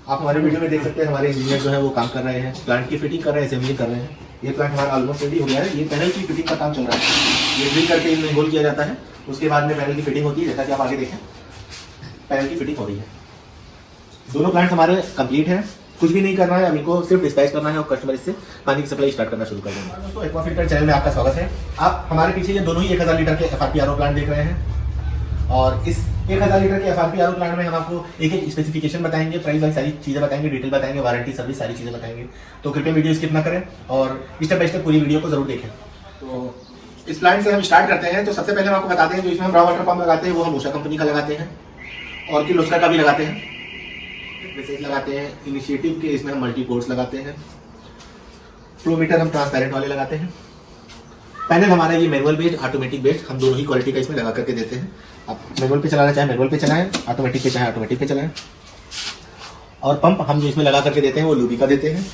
आप हमारे वीडियो में देख सकते हैं हमारे इंजीनियर जो है वो काम कर रहे हैं, प्लांट की फिटिंग कर रहे हैं, असेंबली कर रहे हैं। ये प्लांट हमारा ऑलमोस्ट रेडी हो गया है। ये पैनल की फिटिंग का काम चल रहा है। ये ड्रिल करके इनमें होल किया जाता है, उसके बाद में पैनल की फिटिंग होती है। जैसा कि आप आगे देखें पैनल की फिटिंग हो रही है। दोनों प्लांट हमारे कंप्लीट हैं, कुछ भी नहीं करना है। अब इनको सिर्फ डिस्पैच करना है और कस्टमर इससे पानी की सप्लाई स्टार्ट करना शुरू कर देंगे। दोस्तों एक्वा फिल्टर चैनल में आपका स्वागत है। आप हमारे पीछे ये दोनों ही 1000 लीटर के FRP RO प्लांट देख रहे हैं और इस 1000 लीटर के FRP RO प्लांट में हम आपको एक एक स्पेसिफिकेशन बताएंगे, प्राइस वाइज सारी चीजें बताएंगे, डिटेल बताएंगे, वारंटी सर्विस सारी चीजें बताएंगे। तो कृपया वीडियो स्किप ना करें और स्टेप बाय स्टेप पूरी वीडियो को जरूर देखें। तो इस प्लांट से हम स्टार्ट करते हैं। तो सबसे पहले हम आपको बताते हैं जो इसमें हम रॉ वाटर पंप लगाते हैं वो हम उषा कंपनी का लगाते हैं और किर्लोस्कर का भी लगाते हैं, विशेष लगाते हैं। इनिशिएटिव के इसमें हम मल्टी पोर्ट्स लगाते हैं। फ्लो मीटर हम ट्रांसपेरेंट वाले लगाते हैं। पैनल हमारा ये मैनुअल बेस्ड, ऑटोमेटिक बेस्ड, हम दोनों ही क्वालिटी का इसमें लगा करके देते हैं। आप मैनुअल पे चलाना चाहे मैनुअल पे चलाएं, ऑटोमेटिक पे चाहे ऑटोमेटिक पे चलाएं। और पंप हम जो इसमें लगा करके देते हैं वो लूबी का देते हैं।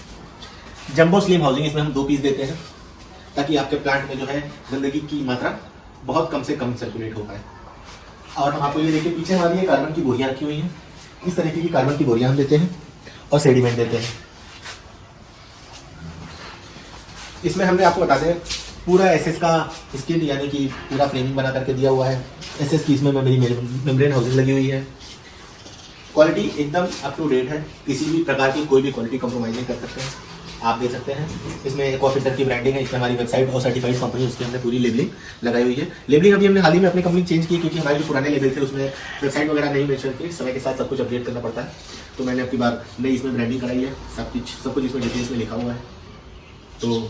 जंबो स्लिम हाउसिंग इसमें हम 2 पीस देते हैं ताकि आपके प्लांट में जो है गंदगी की मात्रा बहुत कम से कम सर्कुलेट हो पाए। और हम आपको ये देखिए पीछे हमारी ये कार्बन की बोरियां रखी हुई हैं। इस तरीके की कार्बन की बोरियां हम देते हैं और सेडिमेंट देते हैं। इसमें हमने आपको बता दें पूरा एसएस का स्किड यानी कि पूरा फ्रेमिंग बना करके दिया हुआ है। एसएस की इसमें मेरी मेम्ब्रेन हाउसिंग लगी हुई है। क्वालिटी एकदम अप टू डेट है, किसी भी प्रकार की कोई भी क्वालिटी कॉम्प्रोमाइज नहीं कर सकते हैं। आप देख सकते हैं इसमें एक्वा फिल्टर की ब्रांडिंग है। इसमें हमारी वेबसाइट और सर्टिफाइड कंपनी उसके हमने पूरी लेबलिंग लगाई हुई है। लेबलिंग अभी हमने हाल ही में अपनी कंपनी चेंज की क्योंकि हमारे जो पुराने लेबल थे उसमें वेबसाइट वगैरह नहीं मेंशन थी। समय के साथ सब कुछ अपडेट करना पड़ता है, तो मैंने अपनी बार नई इसमें ब्रांडिंग कराई है। सब कुछ इसमें डिटेल्स में लिखा हुआ है। तो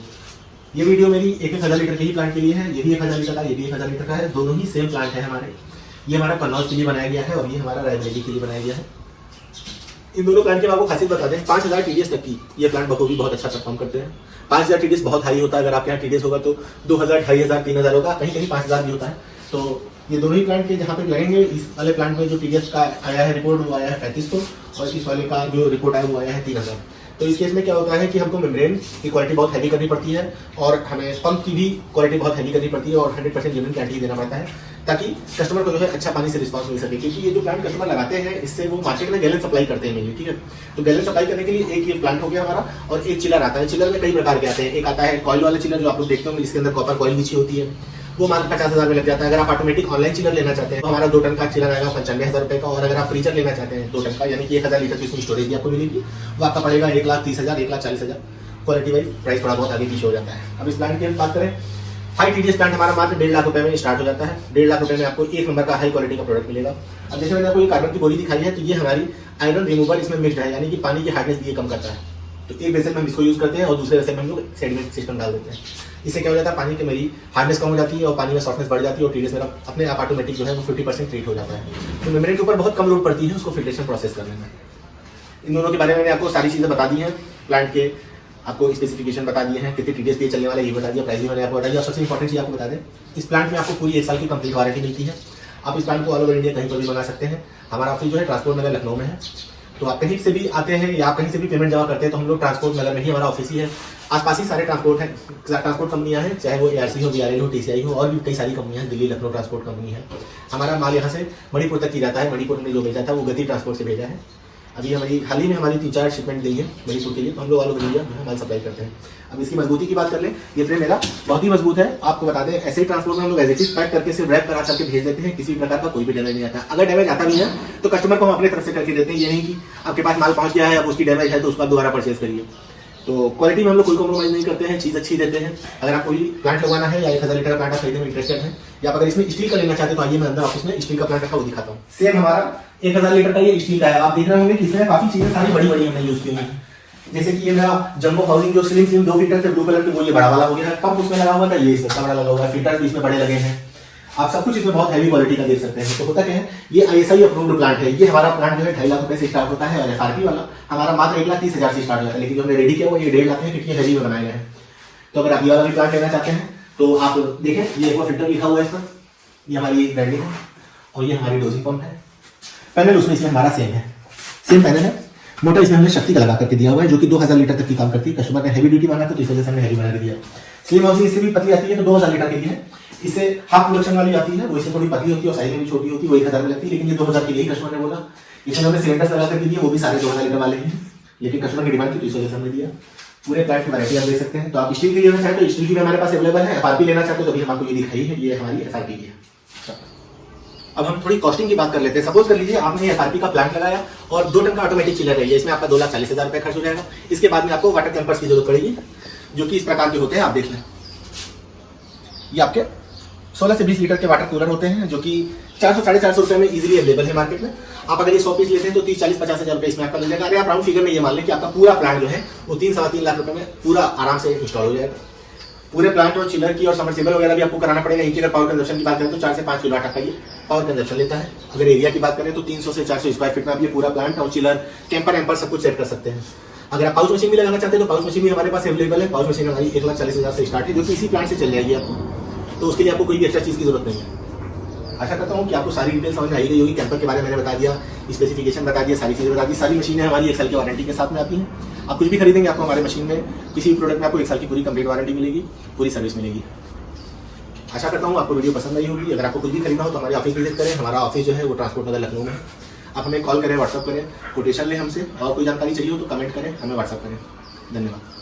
ये वीडियो मेरी 1000 लीटर के ही प्लांट के लिए है। ये भी 1000 लीटर का, ये भी 1000 लीटर का है। दोनों ही सेम प्लांट है हमारे। ये हमारा कन्नौज के लिए बनाया गया है और ये हमारा रायबरेली के लिए बनाया गया है। इन दोनों प्लांट के आपको खासियत बता दें, 5000 TDS तक की ये प्लांट बखूबी बहुत अच्छा परफॉर्म करते हैं। 5000 TDS बहुत हाई होता है। अगर आपके यहाँ TDS होगा तो 2000, 2500, 3000 होगा, कहीं कहीं 5000 भी होता है। तो ये दोनों ही प्लांट के जहाँ पे लगेंगे, इस वाले प्लांट में जो TDS का आया है रिपोर्ट वो आया है 3500 और इस वाले का जो रिपोर्ट आया वो आया है 3000। तो इस केस में क्या होता है कि हमको मेम्ब्रेन की क्वालिटी बहुत हैवी करनी पड़ती है और हमें पंप की भी क्वालिटी बहुत हैवी करनी पड़ती है और 100% जेन्युइन गारंटी देना पड़ता है ताकि कस्टमर को जो है अच्छा पानी से रिस्पांस मिल सके। क्योंकि ये जो प्लांट कस्टमर लगाते हैं इससे वो मार्केट में गैलन सप्लाई करते हैं मेनली, ठीक है। तो गैलन सप्लाई करने के लिए एक ये प्लांट हो गया हमारा और एक चिलर आता है। चिलर में कई प्रकार के आते हैं। एक आता है कॉइल वाला चिलर जो आप लोग देखते होंगे, जिसके अंदर कॉपर कॉइल बिछी होती है, वो मान 50,000 में लग जाता है। अगर आप ऑटोमेटिक ऑनलाइन चिलर लेना चाहते हैं तो हमारा 2 टन का चिलर आएगा 95,000 रुपए का। और अगर आप फ्रीजर लेना चाहते हैं 2 टन का यानी कि 1000 लीटर की उसमें स्टोरेज भी आपको मिलेगी, वो आपका पड़ेगा 1,30,000, 1,40,000। क्वालिटी वाइज प्राइस थोड़ा बहुत आगे पीछे हो जाता है। अब इस प्लांट की हम बात करें, हाई TDS प्लांट हमारा मात्र 1.5 लाख रुपए में स्टार्ट हो जाता है। 1.5 लाख रुपए में आपको 1 नंबर का हाई क्वालिटी का प्रोडक्ट मिलेगा। अब जैसे मैंने आपको ये कार्बन की बोरी दिखाई है तो ये हमारी आयरन रिमूवर इसमें मिक्स्ड है, यानी कि पानी की हार्डनेस भी ये कम करता है। तो एक वैसे में हम इसको यूज करते हैं और दूसरे वैसे में हम लोग सेडिमेंट सिस्टम डाल देते हैं। इससे क्या हो जाता है, पानी की मेरी हार्डनेस कम हो जाती है और पानी में सॉफ्टनेस बढ़ जाती है और TDS मेरा अपने आप ऑटोमेटिक जो है वो 50% ट्रीट हो जाता है। तो मेम्ब्रेन के ऊपर बहुत कम लोड पड़ती है उसको फिल्ट्रेशन प्रोसेस करने में। इन दोनों के बारे में मैंने आपको सारी चीज़ें बता दी हैं। प्लांट के आपको स्पेसिफिकेशन बता दिए हैं, कितने TDS पे चलने वाला ये बता दिया, प्राइस भी मैंने आपको बता दिया। और सबसे इंपॉर्टेंट चीज़ आपको बता दें, इस प्लांट में आपको पूरी 1 साल की कंप्लीट वारंटी मिलती है। आप इस प्लांट को ऑल ओवर इंडिया कहीं पर भी मंगा सकते हैं। हमारा ऑफिस जो है ट्रांसपोर्ट नगर लखनऊ में है। तो आप कहीं से भी आते हैं या आप कहीं से भी पेमेंट जमा करते हैं तो हम लोग ट्रांसपोर्ट नगर में ही हमारा ऑफिस ही है। आसपास ही सारे ट्रांसपोर्ट कंपनियां हैं, चाहे वो ARC हो, BRL हो, TCI हो, और भी कई सारी कंपनियां हैं। दिल्ली लखनऊ ट्रांसपोर्ट कंपनी है। हमारा माल यहाँ से मणिपुर तक की जाता है। मणिपुर में जो भेजा था वो गति ट्रांसपोर्ट से भेजा है। अभी हमारी हाल ही में हमारी 3-4 शिपमेंट गई है मणिपुर के लिए, तो हम लोग ऑल ओवर इंडिया में माल सप्लाई करते हैं। अब इसकी मजबूती की बात कर ले, ये फ्रेम मेरा बहुत ही मजबूत है। आपको बता दें ऐसे ही ट्रांसपोर्ट में हम लोग एज इट इज पैक करके सिर्फ रैप करा करके भेज देते हैं। किसी भी प्रकार का कोई भी डैमेज नहीं आता। अगर डैमेज आता भी है तो कस्टमर को हम अपने तरफ से करके देते हैं। ये नहीं कि आपके पास माल पहुंच गया है अब उसकी डैमेज है तो उसका दोबारा परचेज करिए। तो क्वालिटी में हम लोग कोई कॉम्प्रोमाइज नहीं करते हैं, चीज़ अच्छी देते हैं। अगर आप कोई प्लांट लगवाना है या 1000 लीटर का प्लांट खरीदने में इंटरेस्टेड है या अगर इसमें स्टील का लेना चाहते हैं तो आइए मैं अंदर ऑफिस में स्टील का प्लांट रखा वो दिखाता हूँ। सेम हमारा 1000 लीटर का ये स्टील का है। आप देख रहे होंगे कि इसमें काफी चीजें सारी बड़ी बड़ी हमने यूज की हुई है। जैसे कि ये मेरा जंबो हाउसिंग जो स्लिम 2 फीटर थे ब्लू कलर के, वो ये बड़ा वाला हो गया है। पंप उसमें लगा हुआ था, ये इसमें बड़ा लगा हुआ है। फिल्टर भी इसमें बड़े लगे हैं। आप सब कुछ इसमें बहुत हैवी क्वालिटी का देख सकते हैं। तो होता क्या है, ये ISI अप्रूव्ड प्लांट है। ये हमारा प्लांट जो है 2.5 लाख रुपए से स्टार्ट होता है और FRP वाला हमारा मात्र 1,30,000 से स्टार्ट होता है। लेकिन जो हमने रेडी किया वो ये 1.5 लाख है क्योंकि हैवी में बनाया गया है। तो अगर आप ये वाला भी प्लांट लेना चाहते हैं तो आप देखें, ये एक्वा फिल्टर लिखा हुआ है इस पर, ये हमारी ब्रांडिंग है और ये हमारी डोजिंग पंप है। पैनल उसमें इसमें हमारा सेम पैनल है। मोटर इसमें हमने शक्ति का लगा करके दिया हुआ है जो कि 2000 लीटर तक की काम करती है। कस्टमर ने हैवी ड्यूटी मांगा तो इस वजह से हमने हैवी बना के दिया। स्लिम हाउसिंग इससे भी पतली आती है तो 2000 लीटर के लिए है। इससे हाफ प्रोडक्शन वाली आती है, वो इससे थोड़ी पतली होती है और साइज में भी छोटी होती है, वो 1000 में लगती है। लेकिन ये 2000 के लिए कस्टमर ने बोला इसमें हमने सिलेंडर्स लगा करके दिए, वो भी सारे 2000 लीटर वाले हैं, लेकिन कस्टमर की डिमांड थी तो इस वजह से हमने दिया। पूरे प्लांट की वैरायटी आप ले सकते हैं। तो आप स्टील की लेना चाहते तो स्टील की भी हमारे पास अवेलेबल है, एफआरपी लेना चाहते हो तो अभी हम आपको ये दिखाई है, ये हमारी एफआरपी की है। अब हम थोड़ी कॉस्टिंग की बात कर लेते हैं। सपोज कर लीजिए आपने एफआरपी का प्लांट लगाया और 2 टन का ऑटोमेटिक चिलर है, इसमें आपका 2,40,000 रुपये खर्च हो जाएगा। इसके बाद में आपको वाटर कैंपर्स की जरूरत पड़ेगी, जो कि इस प्रकार के होते हैं, आप देख लें। ये आपके 16 से 20 लीटर के वाटर कूलर होते हैं, जो कि 400-450 रुपये में इजीली अवेलेबल है मार्केट में। आप अगर ये 100 पीस लेते हैं तो 30-40-50 हज़ार रुपये इसमें आपका मिल जाएगा। अरे आप राउंड फिगर में ये मान लें कि आपका पूरा प्लांट जो है वो 3-3.25 लाख रुपये में पूरा आराम से इंस्टॉल हो जाएगा। पूरे प्लांट और चिलर की और सबमर्सिबल वगैरह भी आपको कराना पड़ेगा। इनकी अगर पावर कंजप्शन की बात करें तो 4 से 5 किलो का ये पावर कंजप्शन लेता है। अगर एरिया की बात करें तो 300 से 400 स्क्वायर फीट में आप ये पूरा प्लांट और चिलर, कैंपर एम्पर सब कुछ सेट कर सकते हैं। अगर आप पाउच मशीन भी लगाना चाहते हैं तो पाउच मशीन भी हमारे पास अवेलेबल है। पाउच मशीन हमारी 1,40,000 से स्टार्ट है, जो कि इसी प्लांट से चल जाएगी आपको, तो उसके लिए आपको कोई भी एक्स्ट्रा चीज़ की जरूरत नहीं है। आशा करता हूँ कि आपको सारी डिटेल समझ में आई गई होगी। कैंपर के बारे में मैंने बता दिया, स्पेसिफिकेशन बता दिया, सारी चीज़ें बता दी। सारी मशीनें हमारी 1 साल की वारंटी के साथ में आती हैं। आप कुछ भी खरीदेंगे आपको हमारे मशीन में किसी भी प्रोडक्ट में आपको 1 साल की पूरी कंप्लीट वारंटी मिलेगी, पूरी सर्विस मिलेगी। आशा करता हूँ आपको वीडियो पसंद आई होगी। अगर आपको कुछ भी खरीदना हो तो हमारे ऑफिस विजिट करें। हमारा ऑफिस जो है वो ट्रांसपोर्ट नगर लखनऊ में है। आप हमें कॉल करें, व्हाट्सअप करें, कोटेशन लें हमसे, और कोई जानकारी चाहिए हो तो कमेंट करें, हमें व्हाट्सअप करें। धन्यवाद।